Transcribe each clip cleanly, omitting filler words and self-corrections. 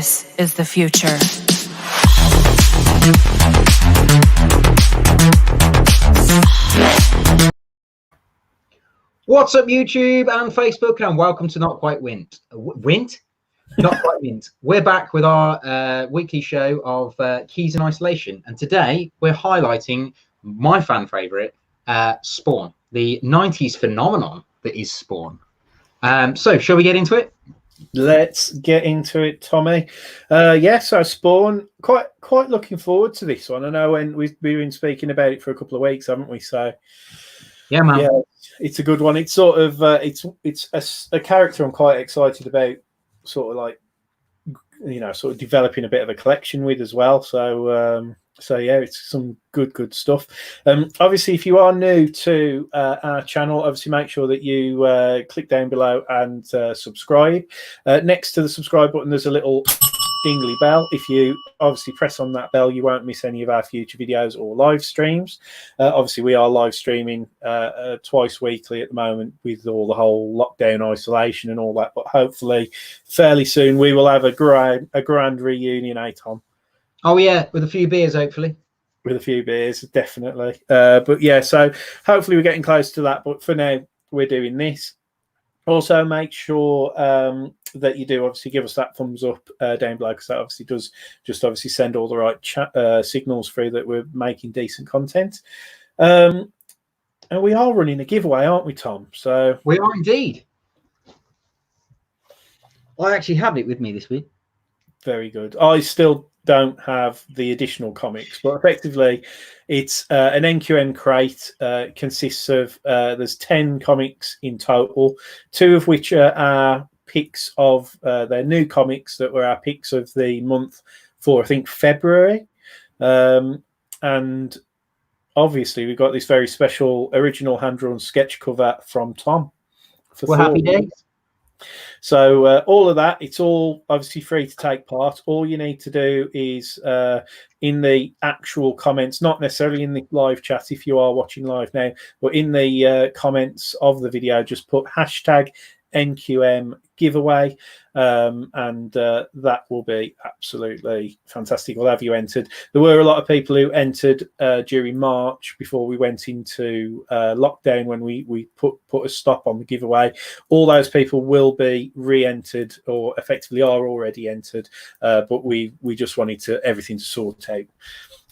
This is the future. What's up, YouTube and Facebook, and welcome to Not Quite Wint. Wint? Not Quite Wint. We're back with our weekly show of Keys in Isolation, and today we're highlighting my fan favourite, Spawn, the 90s phenomenon that is Spawn. So, shall we get into it? Let's get into it, Tommy. So Spawn, quite looking forward to this one. I know when we've been speaking about it for a couple of weeks, haven't we? So yeah, man. Yeah, it's a good one. It's sort of it's a character I'm quite excited about, sort of like, you know, sort of developing a bit of a collection with as well. So yeah, it's some good stuff. Obviously, if you are new to our channel, obviously make sure that you click down below and subscribe. Next to the subscribe button, there's a little dingly bell. If you obviously press on that bell, you won't miss any of our future videos or live streams. Obviously, we are live streaming twice weekly at the moment with all the whole lockdown isolation and all that. But hopefully, fairly soon, we will have a grand reunion, Tom. Oh yeah, with a few beers, hopefully. With a few beers, definitely. But yeah, so hopefully we're getting close to that. But for now, we're doing this. Also, make sure that you do obviously give us that thumbs up down below, because that obviously does just obviously send all the right signals through that we're making decent content. And we are running a giveaway, aren't we, Tom? So we are indeed. I actually have it with me this week. Very good. I still don't have the additional comics, but effectively it's an NQN crate. Consists of there's 10 comics in total, 2 of which are picks of their new comics that were our picks of the month for, I think, February. And obviously we've got this very special original hand-drawn sketch cover from Tom. Well, happy days. So all of that, it's all obviously free to take part. All you need to do is in the actual comments, not necessarily in the live chat if you are watching live now, but in the comments of the video, just put hashtag NQM giveaway, and that will be absolutely fantastic. We'll have you entered. There were a lot of people who entered during March before we went into lockdown, when we put a stop on the giveaway. All those people will be re-entered, or effectively are already entered, but we just wanted everything to sort out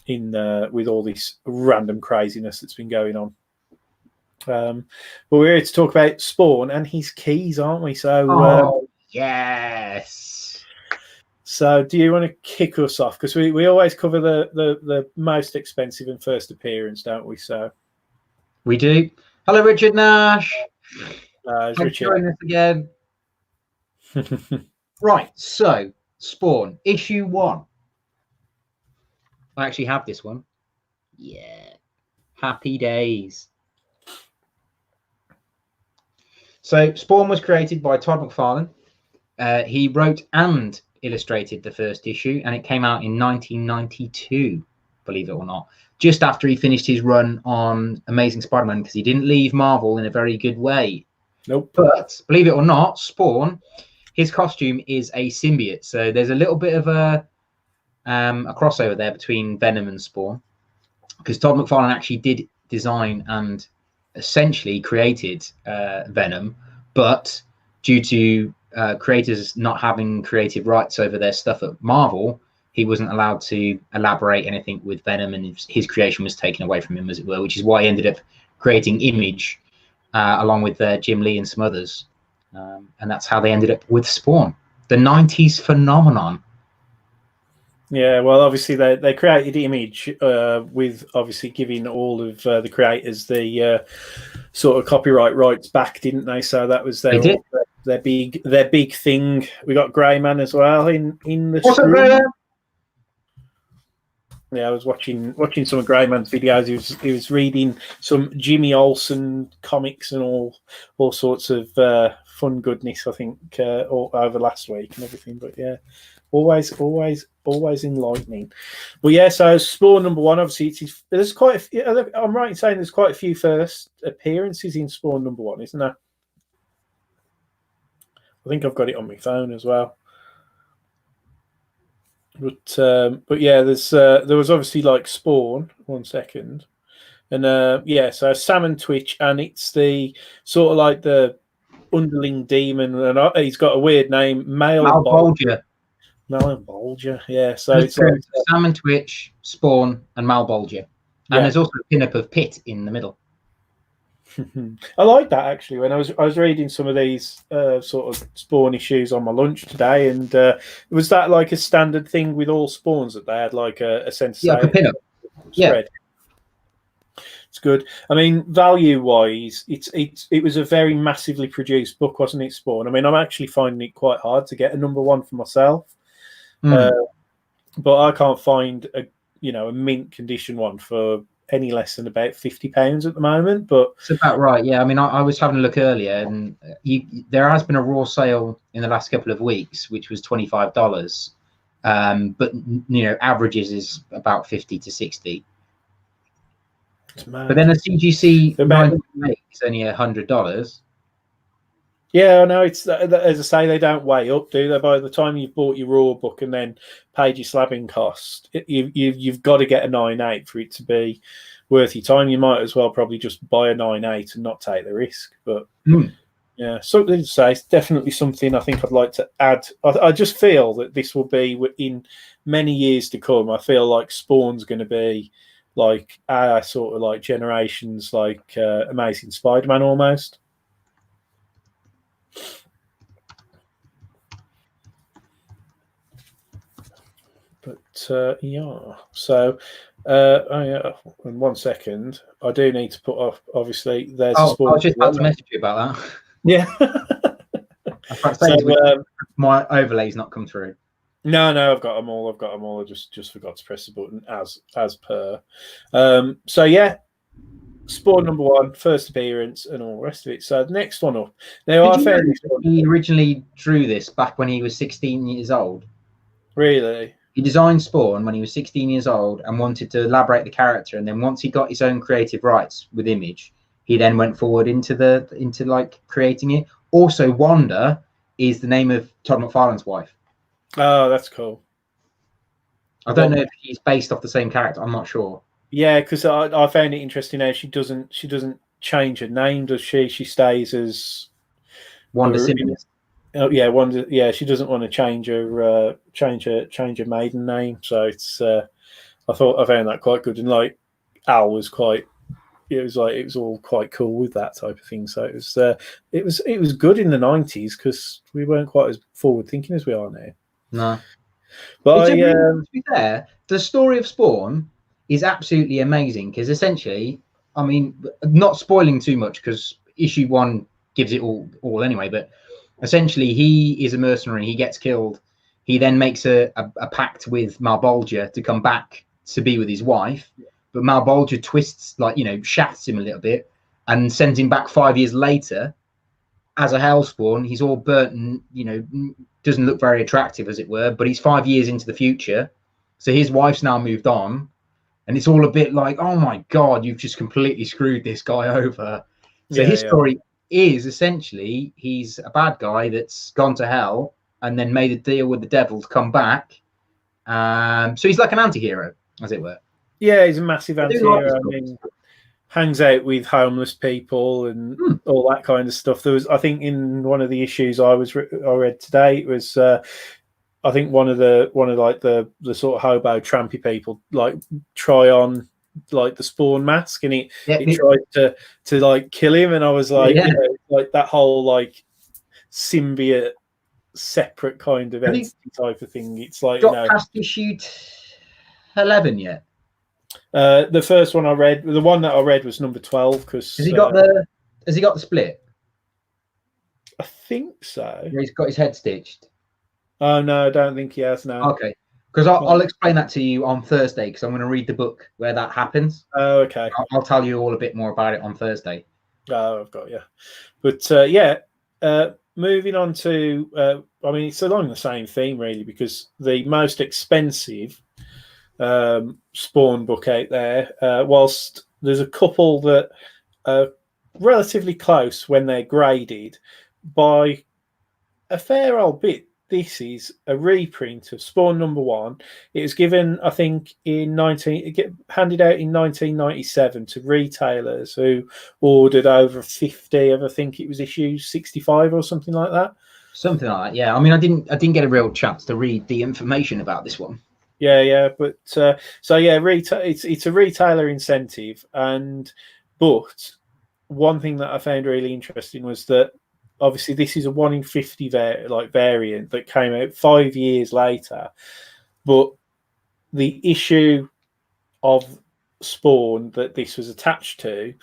in with all this random craziness that's been going on. But we're here to talk about Spawn and his keys, aren't we? So yes. So do you want to kick us off? Because we always cover the most expensive and first appearance, don't we? So we do. Hello, Richard Nash. Richard joining us again. Right. So Spawn issue 1. I actually have this one. Yeah. Happy days. So Spawn was created by Todd McFarlane. He wrote and illustrated the first issue, and it came out in 1992, believe it or not, just after he finished his run on Amazing Spider-Man, because he didn't leave Marvel in a very good way. Nope. But believe it or not, Spawn, his costume is a symbiote, so there's a little bit of a crossover there between Venom and Spawn, because Todd McFarlane actually did design and essentially created Venom, but due to creators not having creative rights over their stuff at Marvel, he wasn't allowed to elaborate anything with Venom, and his creation was taken away from him, as it were, which is why he ended up creating Image along with Jim Lee and some others, and that's how they ended up with Spawn, the 90s phenomenon. Yeah, well, obviously they created Image with obviously giving all of the creators the sort of copyright rights back, didn't they? So that was their big thing. We got Greyman as well in the stream. Yeah, I was watching some of Greyman's videos. He was reading some Jimmy Olsen comics and all sorts of fun goodness, I think, all over last week and everything. But yeah, always enlightening. Well, yeah. So Spawn number 1, obviously, there's quite a few. I'm right in saying there's quite a few first appearances in Spawn number 1, isn't there? I think I've got it on my phone as well. But yeah, there was obviously like Spawn. 1 second, and yeah, so Salmon Twitch, and it's the sort of like the underling demon, and he's got a weird name, Malbolgia. Malbolgia. Yeah, so it's like like Salmon Twitch, Spawn, and Malbolgia, and there's also a pin-up of Pit in the middle. I like that actually. When I was reading some of these sort of Spawn issues on my lunch today, and was that like a standard thing with all Spawns that they had like a sensation? Yeah, like a pin-up. Spread. Yeah. It's good. I mean, value-wise, it was a very massively produced book, wasn't it, Spawn? I mean, I'm actually finding it quite hard to get a #1 for myself, but I can't find a mint condition one for any less than about £50 at the moment. But it's about right. Yeah, I mean, I was having a look earlier, and there has been a raw sale in the last couple of weeks, which was $25. But averages is about 50 to 60. But then a CGC 98 is only $100. Yeah, no, it's as I say, they don't weigh up, do they? By the time you've bought your raw book and then paid your slabbing cost, you've got to get a 9.8 for it to be worth your time. You might as well probably just buy a 9.8 and not take the risk. But yeah, something to say. It's definitely something I think I'd like to add. I just feel that this will be in many years to come. I feel like Spawn's going to be like sort of like generations, like Amazing Spider-Man almost. But yeah, so yeah. In 1 second, I do need to put off. Obviously, there's. I was just about to message you about that. Yeah. My overlay's not come through. No, I've got them all. I just forgot to press the button as per. So yeah, Spawn #1, first appearance, and all the rest of it. So the next one up. Now, he originally drew this back when he was 16 years old. Really? He designed Spawn when he was 16 years old and wanted to elaborate the character. And then once he got his own creative rights with Image, he then went forward into like creating it. Also, Wanda is the name of Todd McFarlane's wife. Oh, that's cool. I don't know if he's based off the same character. I'm not sure. Yeah, because I found it interesting how she doesn't change her name, does she? She stays as Wanda Simmons. Oh yeah, Wanda. Yeah, she doesn't want to change her maiden name. So it's I found that quite good, and like Al was quite. It was all quite cool with that type of thing. So it was good in the 90s because we weren't quite as forward thinking as we are now. No, but to be fair, the story of Spawn is absolutely amazing because essentially, I mean, not spoiling too much because issue 1 gives it all anyway, but essentially he is a mercenary. He gets killed. He then makes a pact with Malbolgia to come back to be with his wife. But Malbolgia twists, shafts him a little bit and sends him back 5 years later as a Hellspawn. He's all burnt and, doesn't look very attractive, as it were, but he's 5 years into the future. So his wife's now moved on. And it's all a bit like, oh, my God, you've just completely screwed this guy over. So his story is essentially he's a bad guy that's gone to hell and then made a deal with the devil to come back. So he's like an anti-hero, as it were. Yeah, he's a massive anti-hero. I mean, hangs out with homeless people and all that kind of stuff. There was, I think, in one of the issues I read today, it was, I think one of the sort of hobo trampy people like try on like the Spawn mask, and it tried to like kill him, and I was like, like that whole like symbiote separate kind of entity type of thing. It's like got past issue 11 yet. The first one I read, the one that I read was number 12. Because has he got the split? I think so. He's got his head stitched. Oh no, I don't think he has now. Okay, because I'll explain that to you on Thursday because I'm going to read the book where that happens. Oh, okay. I'll tell you all a bit more about it on Thursday. Oh, I've got you. But moving on to, I mean, it's along the same theme really, because the most expensive Spawn book out there, whilst there's a couple that are relatively close when they're graded by a fair old bit, this is a reprint of Spawn #1. It was given, I think, handed out in 1997 to retailers who ordered over 50 of, I think it was issue 65 or something like that. Something like that, yeah. I mean, I didn't get a real chance to read the information about this one. Yeah, but so yeah, it's a retailer incentive, but one thing that I found really interesting was that obviously this is a 1 in 50 variant that came out 5 years later, but the issue of Spawn that this was attached to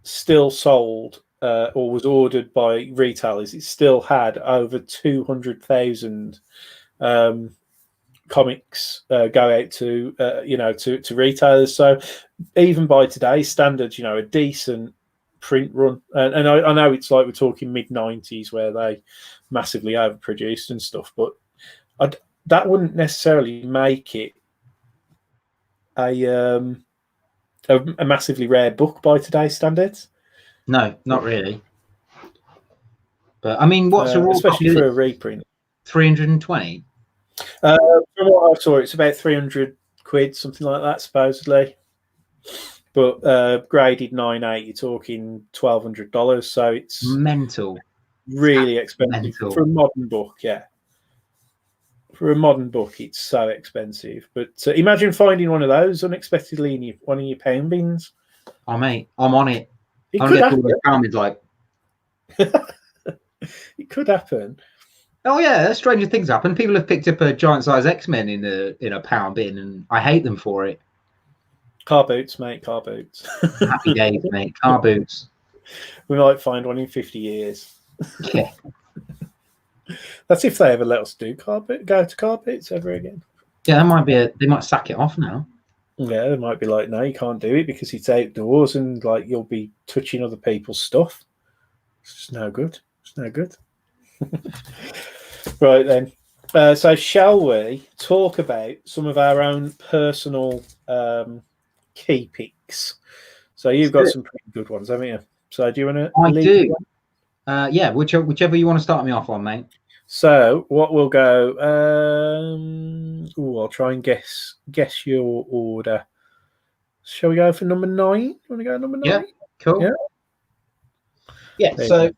still sold or was ordered by retailers. It still had over 200,000 comics go out to to retailers. So even by today's standards, a decent print run, and I know it's like we're talking mid-90s where they massively overproduced and stuff, but that wouldn't necessarily make it a massively rare book by today's standards. No, not really. But I mean, what's a raw especially for a reprint? 320. From what I saw, it's about 300 quid, something like that, supposedly. But graded 9.8, you're talking $1,200, so it's mental, really expensive for a modern book. Yeah, for a modern book, it's so expensive. But imagine finding one of those unexpectedly in one of your pound bins. Oh mate, I'm on it. It could happen. Like it could happen. Oh yeah, stranger things happen. People have picked up a giant size X-Men in a pound bin, and I hate them for it. Car boots, mate. Car boots. Happy days, mate. Car boots. We might find one in 50 years. Yeah. That's if they ever let us go to car boots ever again. Yeah, they might sack it off now. Yeah, they might be like, no, you can't do it because it's outdoors and like you'll be touching other people's stuff. It's just no good. It's no good. Right then. So shall we talk about some of our own personal key picks? So you've got some pretty good ones, haven't you? So do you want to? I do. Yeah, whichever you want to start me off on, mate. So what we'll go? I'll try and guess your order. Shall we go for number 9? You want to go number 9? Yeah, cool. Yeah. So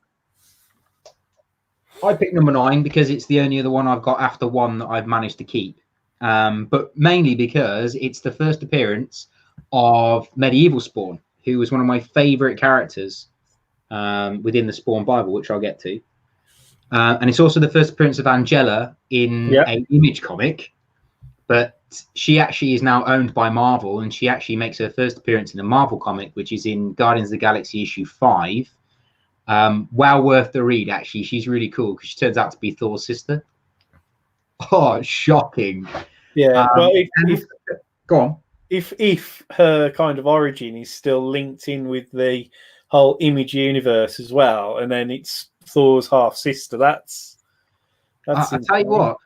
I picked number 9 because it's the only other one I've got after 1 that I've managed to keep. But mainly because it's the first appearance of medieval Spawn, who was one of my favorite characters within the Spawn Bible, which I'll get to. And it's also the first appearance of Angela in an Image comic, but she actually is now owned by Marvel, and she actually makes her first appearance in a Marvel comic, which is in Guardians of the Galaxy issue 5. Well worth the read, actually. She's really cool because she turns out to be Thor's sister. Oh, shocking. Yeah, well, go on. If her kind of origin is still linked in with the whole Image universe as well, and then it's Thor's half sister, that's I tell you what,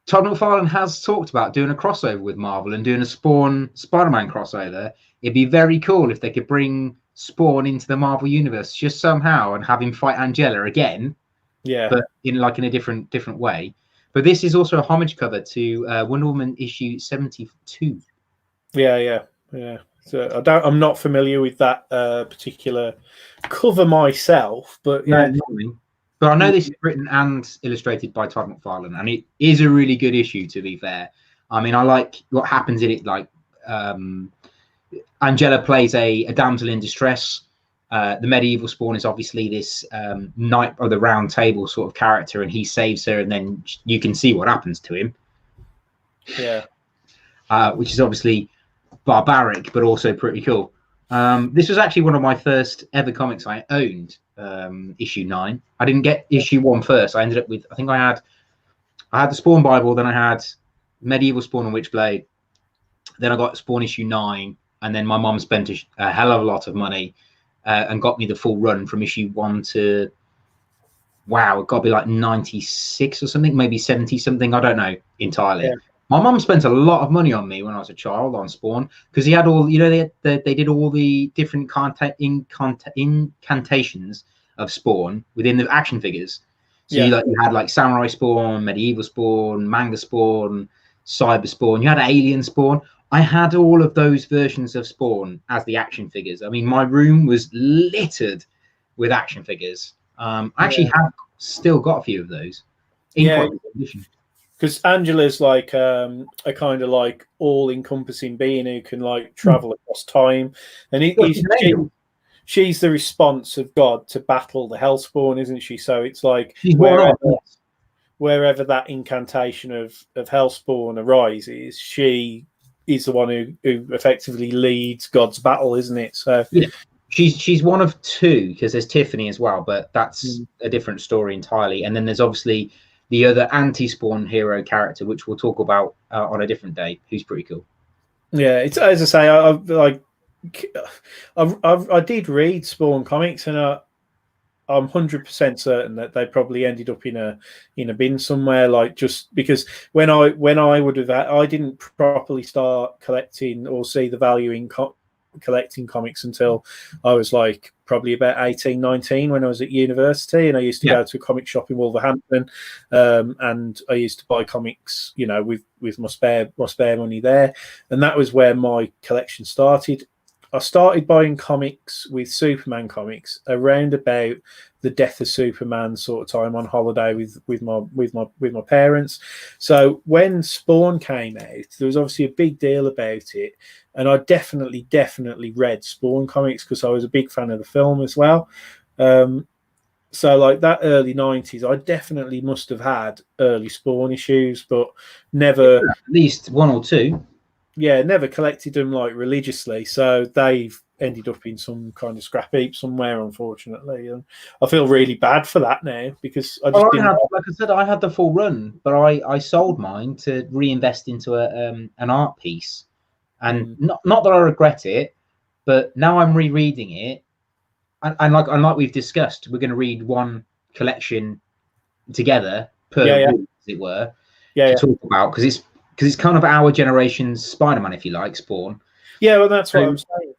Todd McFarlane has talked about doing a crossover with Marvel and doing a Spawn Spider-Man crossover. It'd be very cool if they could bring Spawn into the Marvel universe just somehow and have him fight Angela again. Yeah, but in a different way. But this is also a homage cover to Wonder Woman issue 72. Yeah. So I'm not familiar with that particular cover myself, but yeah. No, but I know this is written and illustrated by Todd McFarlane, and it is a really good issue, to be fair. I mean, I like what happens in it. Like Angela plays a damsel in distress. The medieval Spawn is obviously this knight of the round table sort of character, and he saves her, and then you can see what happens to him. Yeah. Which is obviously barbaric, but also pretty cool. This was actually one of my first ever comics I owned, issue 9. I didn't get issue 1 first. I ended up with, I think I had the Spawn Bible, then I had Medieval Spawn and Witchblade, then I got Spawn issue 9, and then my mum spent a hell of a lot of money and got me the full run from issue 1 to, wow, it got to be like 96 or something, maybe 70 something, I don't know entirely. Yeah. My mum spent a lot of money on me when I was a child on Spawn, because he had all, they did all the different incantations of Spawn within the action figures. So you had like Samurai Spawn, Medieval Spawn, Manga Spawn, Cyber Spawn. You had Alien Spawn. I had all of those versions of Spawn as the action figures. I mean, my room was littered with action figures. I actually have still got a few of those in quite good condition. Because Angela's like a kind of like all-encompassing being who can like travel across time, and she's the response of God to battle the Hellspawn, isn't she? So it's like wherever that incantation of Hellspawn arises, she is the one who effectively leads God's battle, isn't it? So yeah, she's one of two, because there's Tiffany as well, but that's a different story entirely. And then there's obviously the other anti-Spawn hero character, which we'll talk about on a different day, who's pretty cool. Yeah, it's as I say, I did read Spawn comics, and I'm 100% certain that they probably ended up in a bin somewhere. Like, just because when I would have, I didn't properly start collecting or see the value in collecting comics until I was like probably about 18, 19 when I was at university, and I used to go to a comic shop in Wolverhampton, and I used to buy comics, with my spare money there, and that was where my collection started. I started buying comics with Superman comics around about the death of Superman sort of time, on holiday with my parents. So when Spawn came out, there was obviously a big deal about it, and I definitely read Spawn comics because I was a big fan of the film as well. So like that early 90s, I definitely must have had early Spawn issues, but never, at least one or two. Yeah, never collected them like religiously, so they've ended up in some kind of scrap heap somewhere, unfortunately. And I feel really bad for that now, because I just didn't. Like I said, I had the full run, but I sold mine to reinvest into an art piece, and not that I regret it, but now I'm rereading it, and like we've discussed, we're going to read one collection together per week, as it were, to talk about, because it's kind of our generation's Spider-Man, if you like, Spawn. Yeah, well, that's what I'm saying.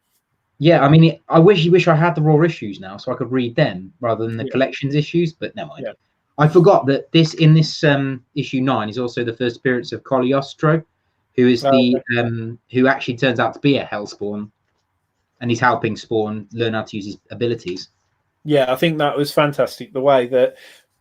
Yeah, I mean, I wish I had the raw issues now, so I could read them rather than the collections issues. But never mind. Yeah. I forgot that in this issue 9 is also the first appearance of Cagliostro, who is who actually turns out to be a Hellspawn, and he's helping Spawn learn how to use his abilities. Yeah, I think that was fantastic. The way that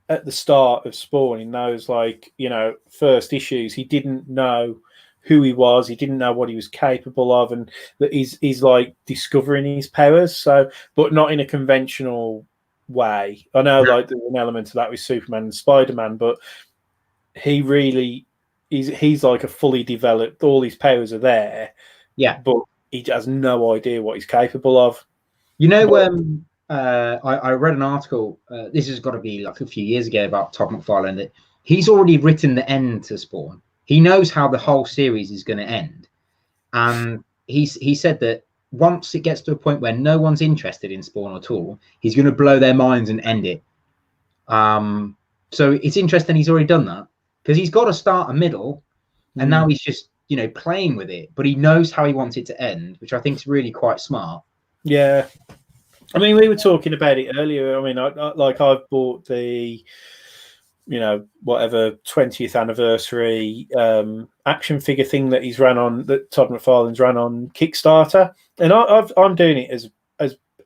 at the start of Spawn, in those first issues, he didn't know who he was, he didn't know what he was capable of, and that he's like discovering his powers. So, but not in a conventional way. I know like there's an element of that with Superman and Spider-Man, but he really he's like a fully developed, all his powers are there. Yeah. But he has no idea what he's capable of. I read an article, this has got to be like a few years ago, about Todd McFarlane, that he's already written the end to Spawn. He knows how the whole series is going to end. And he said that once it gets to a point where no one's interested in Spawn at all, he's going to blow their minds and end it. So it's interesting he's already done that, because he's got to start a middle, and now he's just, playing with it. But he knows how he wants it to end, which I think is really quite smart. Yeah. I mean, we were talking about it earlier. I mean, I've bought the, whatever 20th anniversary action figure thing that he's ran on, that Todd McFarlane's ran on Kickstarter, and I'm doing it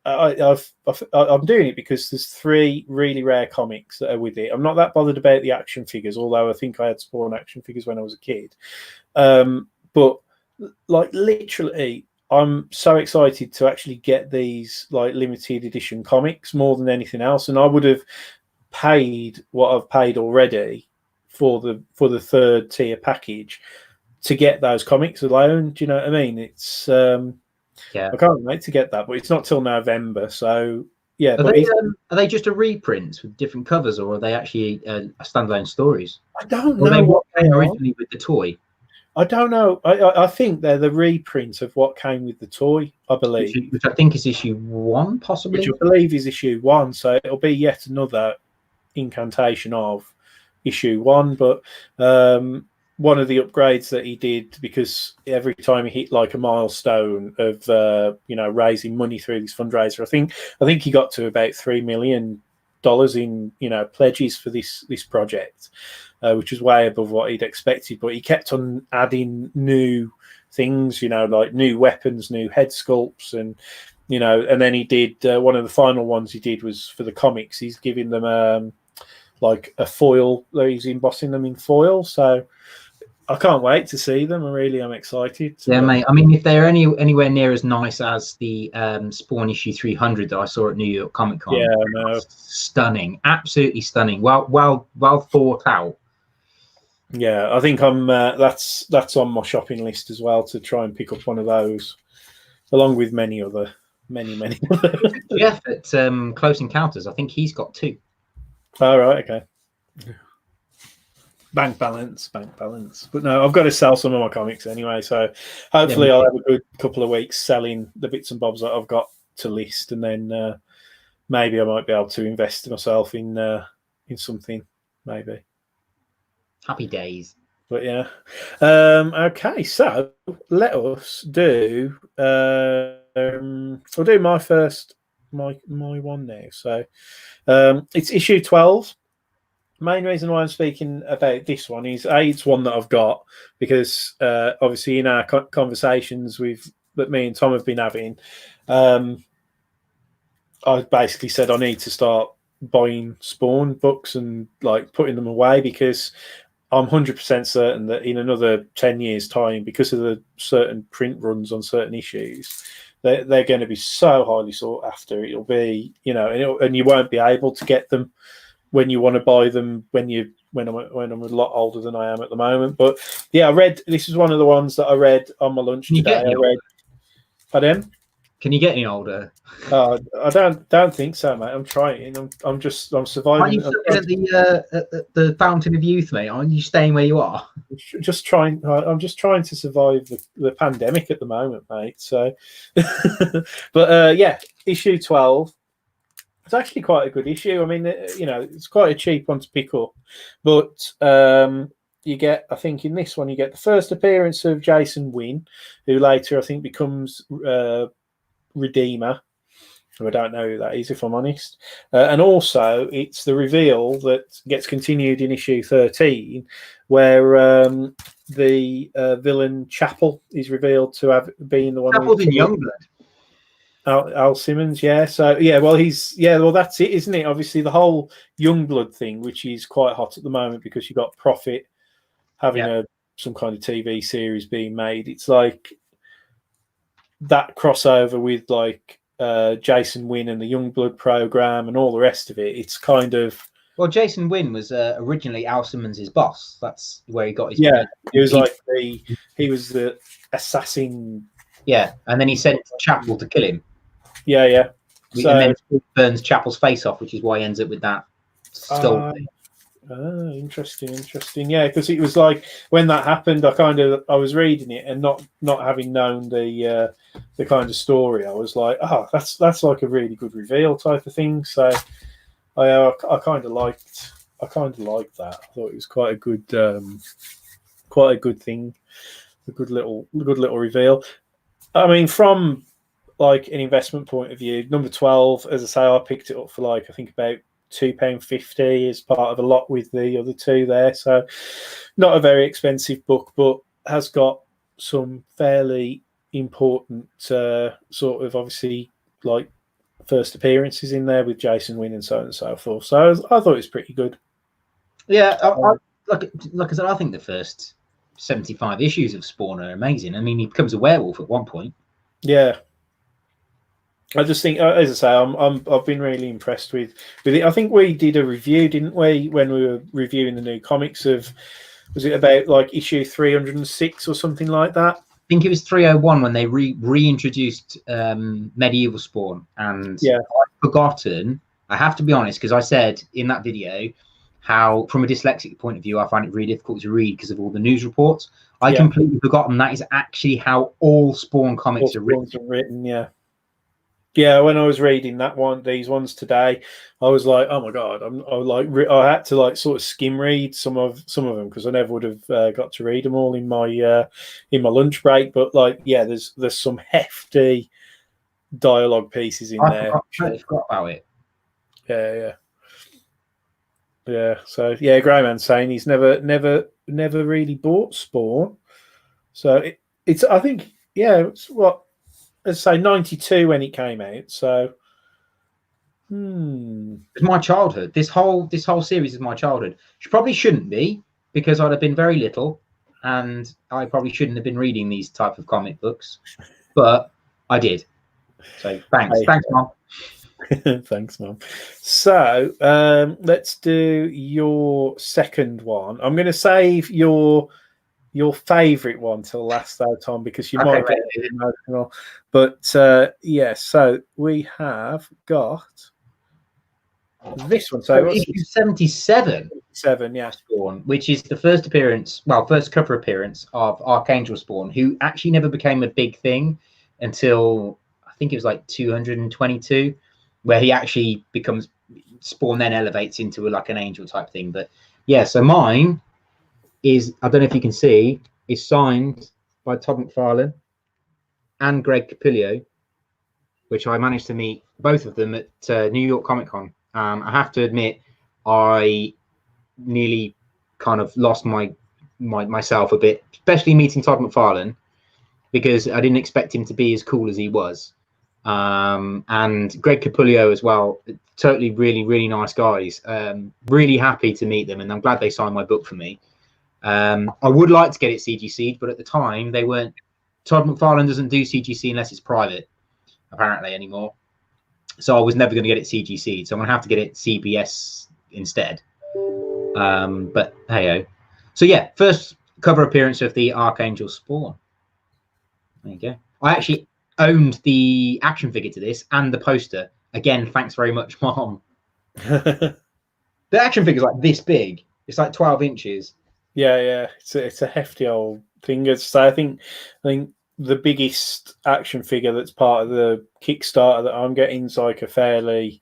I'm doing it because there's 3 really rare comics that are with it. I'm not that bothered about the action figures, although I think I had Spawn action figures when I was a kid. But like literally, I'm so excited to actually get these like limited edition comics more than anything else, and I would have paid what I've paid already for the 3rd tier package to get those comics alone. Do you know what I mean? It's I can't wait to get that, but it's not till November. So yeah, are they just a reprint with different covers, or are they actually standalone stories? I don't know what came originally with the toy. I don't know. I think they're the reprint of what came with the toy, I believe. Which I think is issue 1, possibly. Which I believe is issue 1. So it'll be yet another incantation of issue 1. But one of the upgrades that he did, because every time he hit like a milestone of raising money through this fundraiser, I think he got to about 3 million in pledges for this project, which was way above what he'd expected. But he kept on adding new things, like new weapons, new head sculpts, and and then he did one of the final ones he did was for the comics. He's giving them like a foil. He's embossing them in foil, so I can't wait to see them. I'm excited. Yeah, mate. I mean, if they're anywhere near as nice as the Spawn issue 300 that I saw at New York Comic Con, stunning, absolutely stunning. Well thought out. Yeah, I think I'm. That's on my shopping list as well to try and pick up one of those, along with many other. Jeff at Close Encounters, I think he's got 2. Oh, right, okay. Bank balance. But no, I've got to sell some of my comics anyway, so hopefully I'll have a good couple of weeks selling the bits and bobs that I've got to list, and then maybe I might be able to invest myself in something, maybe. Happy days. But yeah. Okay, so let us do I'll do my one now. So it's issue 12. Main reason why I'm speaking about this one is it's one that I've got because obviously in our conversations that me and Tom have been having, I basically said I need to start buying Spawn books and like putting them away because I'm 100% certain that in another 10 years' time, because of the certain print runs on certain issues, they're going to be so highly sought after. It'll be, and you won't be able to get them when you want to buy them when I'm a lot older than I am at the moment. But yeah, this is one of the ones that I read on my lunch today. Pardon? Can you get any older? I don't think so, mate. I'm trying. I'm surviving. Are you looking at the fountain of youth, mate? Aren't you staying where you are? Just trying. I'm just trying to survive the pandemic at the moment, mate. So, but yeah, issue 12. It's actually quite a good issue. I mean, it's quite a cheap one to pick up, but you get, I think, in this one you get the first appearance of Jason Wynn, who later I think becomes Redeemer. I don't know who that is, if I'm honest. And also, it's the reveal that gets continued in issue 13, where the villain Chapel is revealed to have been the one. Chapel's in Youngblood. Al Simmons, yeah. So yeah, well that's it, isn't it? Obviously, the whole Youngblood thing, which is quite hot at the moment because you got Prophet having some kind of TV series being made. It's like that crossover with like Jason Wynn and the Youngblood program and all the rest of it. It's kind of Jason Wynn was originally Al Simmons' boss. That's where he got his. Yeah, he was like he was the assassin. Yeah, and then he sent Chapel to kill him. Yeah. So, and then burns Chapel's face off, which is why he ends up with that skull. Interesting. Yeah, because it was like when that happened, I was reading it and not having known the kind of story, I was like, that's like a really good reveal type of thing. So I kind of liked that. I thought it was quite a good thing, a good little reveal. I mean, from like an investment point of view, number 12, as I say, I picked it up for like I think about £2.50 as part of a lot with the other two there. So not a very expensive book, but has got some fairly important sort of obviously like first appearances in there with Jason Wynn and so on and so forth. So I thought it was pretty good. Yeah, like I said, I think the first 75 issues of Spawn are amazing. I mean, he becomes a werewolf at one point. Yeah. I just think, as I say, I've been really impressed with it. I think we did a review, didn't we, when we were reviewing the new comics of, was it about like issue 306 or something like that? I think it was 301 when they reintroduced Medieval Spawn, and yeah, I've forgotten. I have to be honest, because I said in that video how, from a dyslexic point of view, I find it really difficult to read because of all the news reports. I completely forgotten that is actually how all Spawn comics are written. Yeah, when I was reading these ones today, I was like, "Oh my god!" I had to like sort of skim read some of them because I never would have got to read them all in my lunch break. But like, yeah, there's some hefty dialogue pieces in there. I forgot about it. Yeah. Yeah. So yeah, Greyman's saying he's never really bought Spawn. So it's I think it's what, let's say 92 when it came out. So It's my childhood. This whole series is my childhood. She probably shouldn't be, because I'd have been very little, and I probably shouldn't have been reading these type of comic books, but I did. So thanks, Mom. Thanks, Mum. So let's do your second one. I'm going to save your favourite one till last though, Tom, because you might get emotional. But so we have got this one. So issue 77. 7, yeah. Spawn, which is the first cover appearance of Archangel Spawn, who actually never became a big thing until I think it was like 222, where he actually becomes Spawn, then elevates into like an angel type thing. But yeah, so mine is, I don't know if you can see, is signed by Todd McFarlane and Greg Capullo, which I managed to meet both of them at New York Comic Con. I have to admit, I nearly kind of lost myself a bit, especially meeting Todd McFarlane, because I didn't expect him to be as cool as he was. And Greg Capullo as well, totally really nice guys. Really happy to meet them, and I'm glad they signed my book for me. I would like to get it CGC'd, but at the time they weren't. Todd McFarlane doesn't do CGC unless it's private, apparently, anymore. So I was never going to get it CGC'd, so I'm going to have to get it CBS instead. But hey-o. So yeah, first cover appearance of the Archangel Spawn. There you go. I actually owned the action figure to this and the poster. Again, thanks very much, Mom. The action figure is like this big. It's like 12 inches. Yeah. It's a hefty old thing. So I think the biggest action figure that's part of the Kickstarter that I'm getting is like a fairly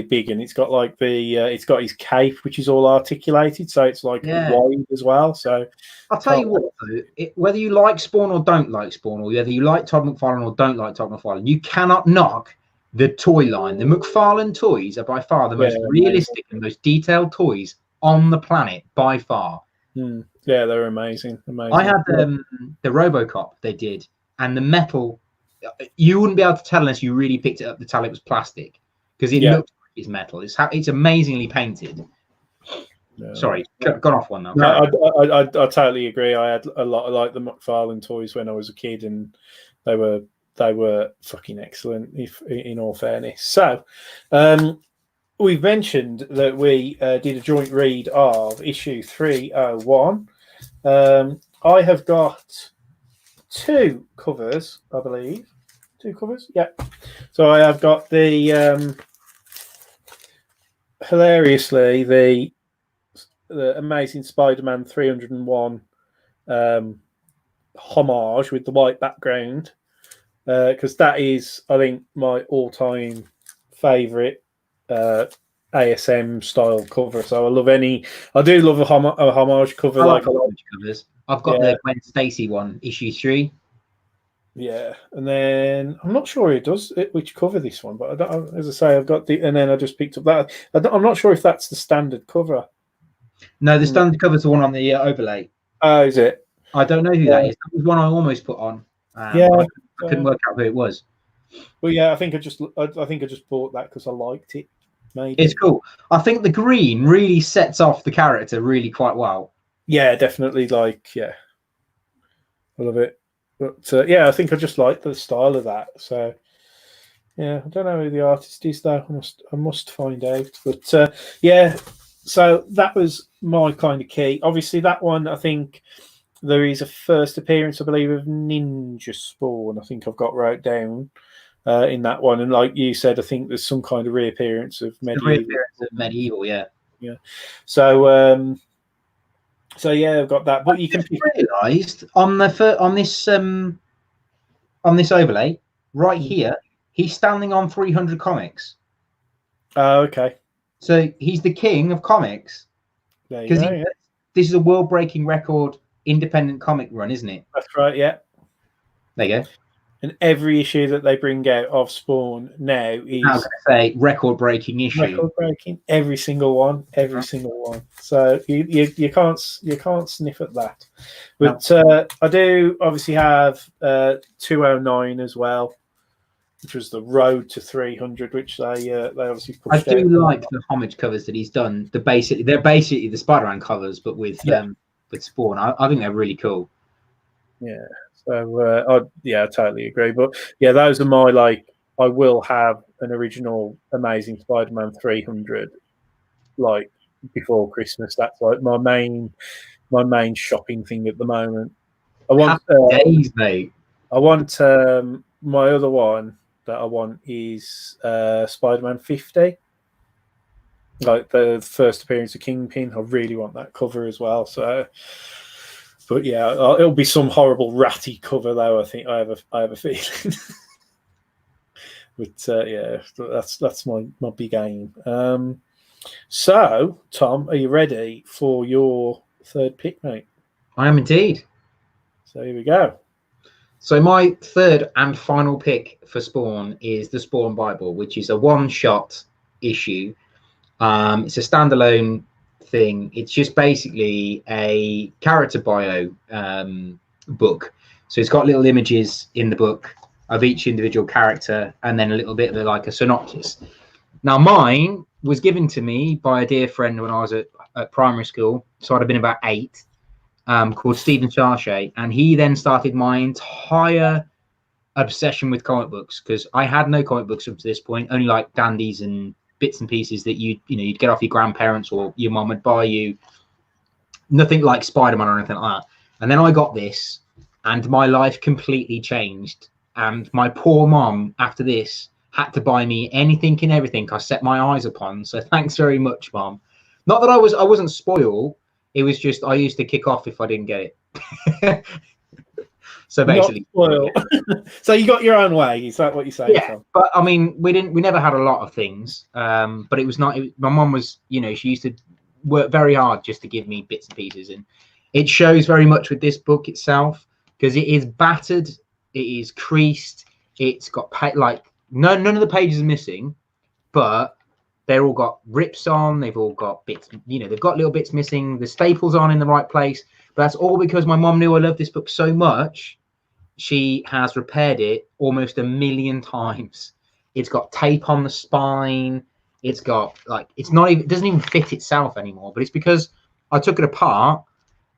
big, and it's got like it's got his cape, which is all articulated, so it's like wide as well. So I'll tell you what, though, whether you like Spawn or don't like Spawn, or whether you like Todd McFarlane or don't like Todd McFarlane, you cannot knock the toy line. The McFarlane toys are by far the most realistic and most detailed toys on the planet, by far. Yeah, they're amazing. I had the RoboCop they did, and the metal, you wouldn't be able to tell unless you really picked it up to tell it was plastic, because it looked like it's metal. It's amazingly painted. Sorry, gone off one now. No, I totally agree. I had a lot of like the McFarlane toys when I was a kid, and they were fucking excellent, in all fairness. So we've mentioned that we did a joint read of issue 301. I have got 2 covers, I believe. 2 covers, yeah. So I have got the hilariously the Amazing Spider-Man 301 homage with the white background, because that is, I think, my all-time favorite ASM style cover. So I do love a homage cover. I like homage covers. I've got the Gwen Stacy one, issue 3. Yeah, and then I'm not sure which cover this one, but I don't, as I say, I've got and then I just picked up that. I'm not sure if that's the standard cover. No, the standard cover's the one on the overlay. Oh, is it? I don't know who that is. That was one I almost put on. I couldn't work out who it was. Well, yeah, I think I just bought that because I liked it. Maybe. It's cool. I think the green really sets off the character really quite well. Yeah, definitely. I love it. But I think I just like the style of that. So yeah, I don't know who the artist is though. I must find out. But so that was my kind of key. Obviously, that one, I think there is a first appearance, I believe, of Ninja Spawn. I think I've got wrote down in that one. And like you said, I think there's some kind of reappearance of Medieval. Yeah. So yeah, I've got that. But you can realised on this overlay right here, he's standing on 300 comics. Oh, okay. So he's the king of comics. Because this is a world-breaking record independent comic run, isn't it? That's right. Yeah. There you go. and every issue that they bring out of Spawn now is, I was going to say, record-breaking issue. Record-breaking, every single one. So you can't sniff at that. But I do obviously have 209 as well, which was the Road to 300, which they obviously pushed out. I do like the homage covers that he's done. They're basically the Spider-Man covers, but with Spawn. I think they're really cool. Yeah. So I totally agree. But yeah, those are my I will have an original Amazing Spider-Man 300 before Christmas. That's my main shopping thing at the moment. I want days, mate. I want my other one that I want is Spider-Man 50. Like the first appearance of Kingpin. I really want that cover as well. So but yeah, it'll be some horrible ratty cover though. I think I have a feeling. But yeah, that's my big aim. So Tom, are you ready for your third pick, mate? I am indeed. So here we go. So my third and final pick for Spawn is the Spawn Bible, which is a one-shot issue. It's a standalone thing. It's just basically a character bio book. So it's got little images in the book of each individual character, and then a little bit of a synopsis. Now, mine was given to me by a dear friend when I was at primary school, so I'd have been about 8, called Stephen Charchet, and he then started my entire obsession with comic books, because I had no comic books up to this point, only like dandies and bits and pieces that you'd get off your grandparents or your mum would buy you. Nothing like Spider-Man or anything like that. And then I got this, and my life completely changed. And my poor mum, after this, had to buy me anything and everything I set my eyes upon. So thanks very much, Mum. Not that I wasn't spoiled. It was just I used to kick off if I didn't get it. So basically, so you got your own way. Is that what you're saying? Yeah, Tom? But I mean, we never had a lot of things. But it was not. My mum was, she used to work very hard just to give me bits and pieces, and it shows very much with this book itself, because it is battered, it is creased, it's got none of the pages are missing, but they're all got rips on. They've all got bits. They've got little bits missing. The staples aren't in the right place. But that's all because my mum knew I loved this book so much. She has repaired it almost 1,000,000 times. It's got tape on the spine. It's got it doesn't even fit itself anymore. But it's because I took it apart,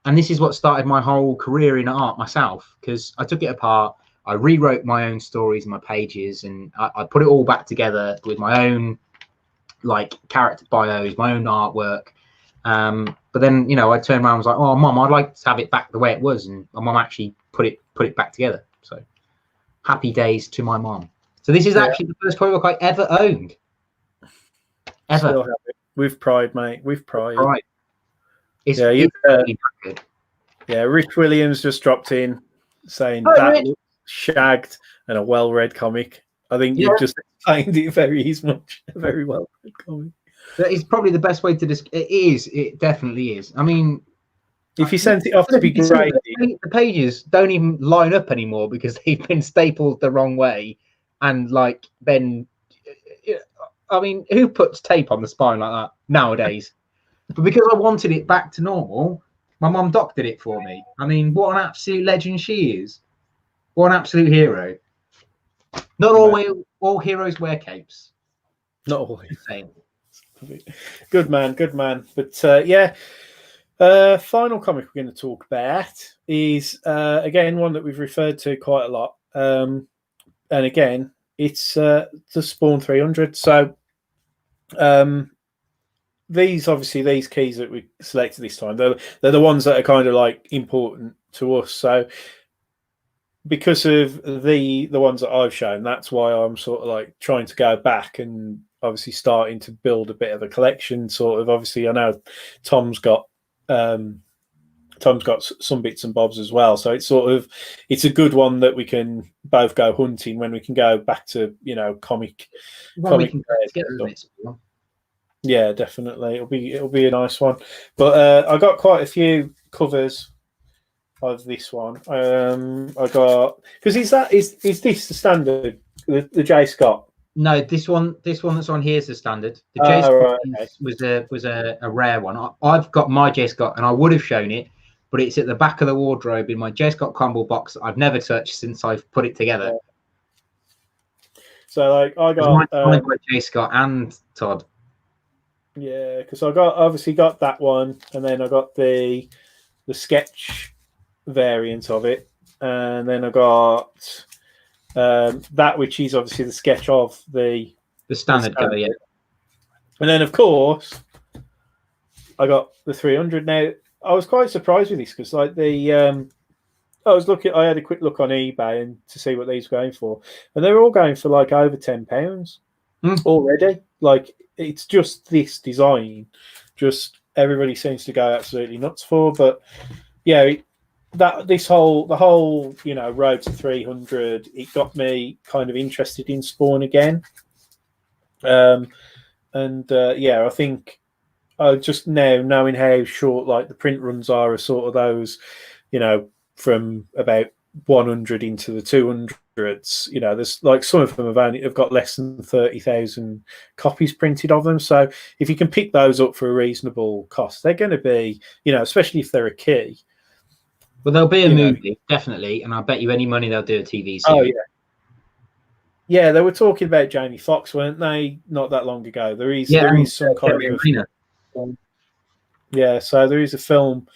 and this is what started my whole career in art myself. Because I took it apart, I rewrote my own stories and my pages, and I put it all back together with my own character bios, my own artwork. But then I turned around and was like, "Oh, Mum, I'd like to have it back the way it was," and my mum actually put it back together. So happy days to my mum. So this is actually the first comic book I ever owned. Ever. Still have it. With pride, mate. With pride. Right. It's really good. Yeah, Rich Williams just dropped in saying that looks shagged and a well-read comic. I think you've just explained it very well-read comic. That is probably the best way to describe it. It definitely is. I mean, if you sent it off to be graded, the pages don't even line up anymore because they've been stapled the wrong way, and then, I mean, who puts tape on the spine like that nowadays? But because I wanted it back to normal, my mum doctored it for me. I mean, what an absolute legend she is! What an absolute hero! Not all heroes wear capes. Not always. Same. Good man. But final comic we're going to talk about is again one that we've referred to quite a lot, and again it's the Spawn 300. So these keys that we selected this time, they're the ones that are kind of important to us. So because of the ones that I've shown, that's why I'm sort of trying to go back and obviously starting to build a bit of a collection. Sort of, obviously, I know Tom's got some bits and bobs as well. So it's a good one that we can both go hunting when we can go back to comic. Yeah, definitely. It'll be a nice one. But I got quite a few covers of this one. I got because is this the standard, the J Scott? No, this one that's on here is the standard. The J Scott Right, okay. was a rare one. I've got my J Scott, and I would have shown it, but it's at the back of the wardrobe in my J Scott crumble box that I've never touched since I've put it together. Yeah. So like I got my J Scott and Todd. Yeah, because I obviously got that one, and then I got the sketch variant of it, and then I got that, which is obviously the sketch of the standard cover, yeah. And then of course I got the 300. Now I was quite surprised with this because like I had a quick look on eBay and to see what these were going for, and they were all going for like over £10 already. Like it's just this design, just everybody seems to go absolutely nuts for. But yeah, the whole road to 300, it got me kind of interested in Spawn again. I think just now knowing how short like the print runs are sort of those, from about 100 into the 200s. There's like some of them have got less than 30,000 copies printed of them. So if you can pick those up for a reasonable cost, they're going to be, especially if they're a key. Well, there'll be a movie, definitely, and I bet you any money they'll do a TV series. Oh yeah, yeah. They were talking about Jamie Foxx, weren't they? Not that long ago. There is some kind of yeah. So there is a film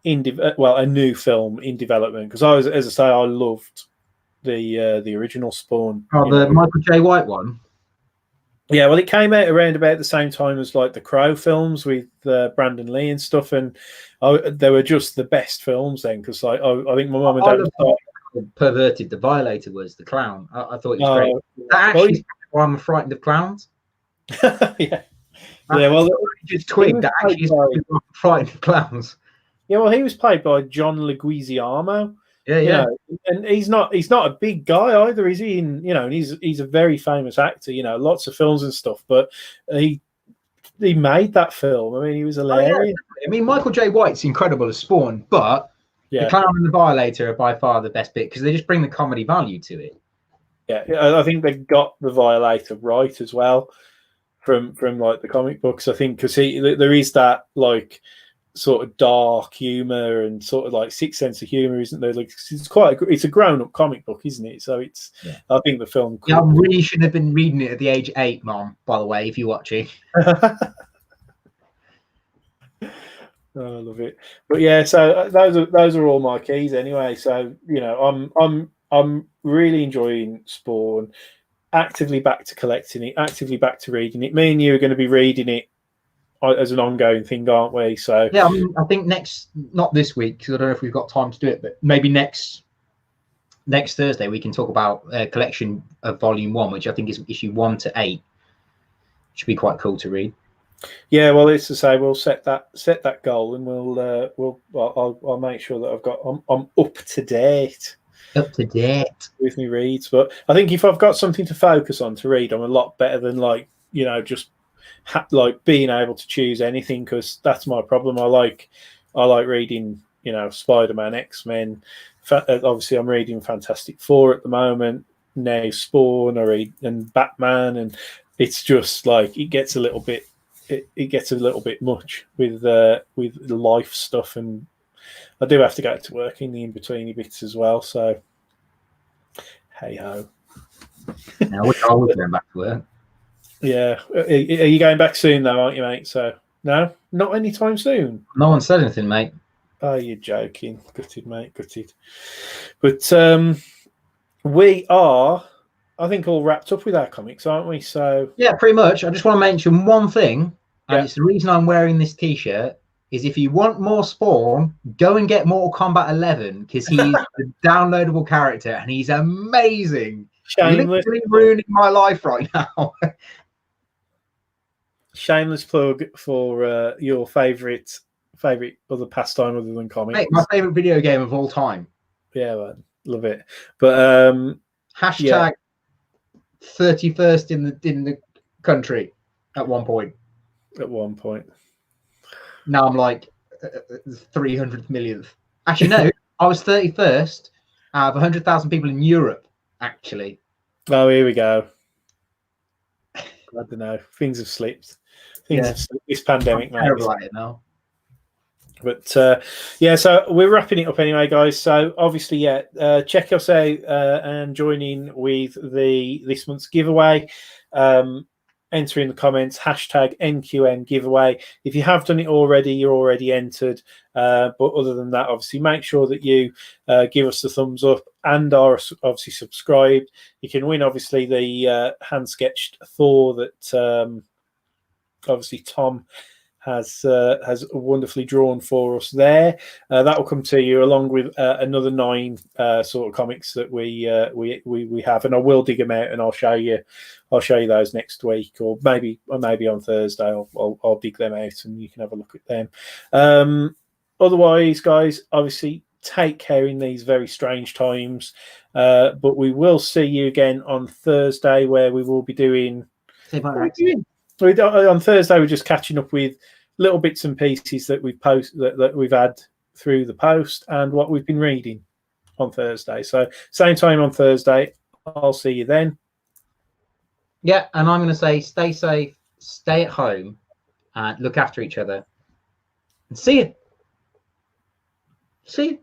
a new film in development because I loved the original Spawn. Oh, the Michael J. White one. Yeah, well, it came out around about the same time as like the Crow films with Brandon Lee and stuff, and they were just the best films then. Because I think my mum and dad thought perverted the Violator was the clown. I thought he was great. That actually is why I'm frightened of clowns. Yeah, well, just twigged that actually is frightened of clowns. Yeah, well, he was played by John Leguizamo. Yeah. And he's not a big guy either, is he? And he's a very famous actor. Lots of films and stuff. But he made that film. I mean, he was hilarious. Oh, yeah. I mean, Michael J. White's incredible as Spawn, but the Clown and the Violator are by far the best bit because they just bring the comedy value to it. Yeah, I think they got the Violator right as well from like the comic books. I think because there is that like sort of dark humor and sort of like Sixth Sense of humor, isn't there? Like it's a grown-up comic book, isn't it? So it's I think the film I really shouldn't have been reading it at the age of 8, Mom, by the way, if you're watching. I love it. But yeah, so those are all my keys anyway. So I'm really enjoying Spawn, actively back to collecting it, actively back to reading it. Me and you are going to be reading it as an ongoing thing, aren't we? So yeah, I think not this week because I don't know if we've got time to do it, but maybe next Thursday we can talk about a collection of Volume 1, which I think is issue 1 to 8. Should be quite cool to read. Yeah, well, it's to say we'll set that goal, and I'll make sure that I'm up to date. Up to date with me reads. But I think if I've got something to focus on to read, I'm a lot better than just being able to choose anything, because that's my problem. I like reading, Spider-Man, X-Men. Obviously, I'm reading Fantastic Four at the moment. Now Spawn, I read, and Batman, and it's just like it gets a little bit much with life stuff, and I do have to go to work in the in-between bits as well. So hey ho. Now I was going back to work. Yeah. Are you going back soon though, aren't you, mate? So no, not anytime soon. No one said anything, mate. Oh, you're joking. Gutted, mate. Gutted. But we are, I think, all wrapped up with our comics, aren't we? So yeah, pretty much. I just want to mention one thing, and it's the reason I'm wearing this T-shirt. Is if you want more Spawn, go and get Mortal Kombat 11 because he's a downloadable character and he's amazing. Shameless. Literally ruining my life right now. Shameless plug for your favorite other pastime other than comics. Mate, my favorite video game of all time. Yeah, man, love it. But hashtag 31st in the country at one point. Now I'm like 300 millionth. Actually, no, I was 31st out of 100,000 people in Europe, actually. Oh, here we go. I don't know. Things have slipped. Things have slipped. This pandemic, mate. Terrible at it now. But yeah, so we're wrapping it up anyway, guys. So obviously, yeah, check us out and join in with this month's giveaway. Enter in the comments #NQN giveaway. If you have done it already, you're already entered. But other than that, obviously, make sure that you give us the thumbs up and are obviously subscribed. You can win, obviously, the hand sketched Thor that obviously Tom has wonderfully drawn for us there. That will come to you along with another 9 sort of comics that we have, and I will dig them out and I'll show you those next week, or maybe on Thursday. I'll dig them out and you can have a look at them. Otherwise, guys, obviously take care in these very strange times. But we will see you again on Thursday, where we will be doing. On Thursday, we're just catching up with little bits and pieces that we've had through the post and what we've been reading on Thursday. So same time on Thursday. I'll see you then. Yeah, and I'm going to say stay safe, stay at home, and look after each other. And see you. See you.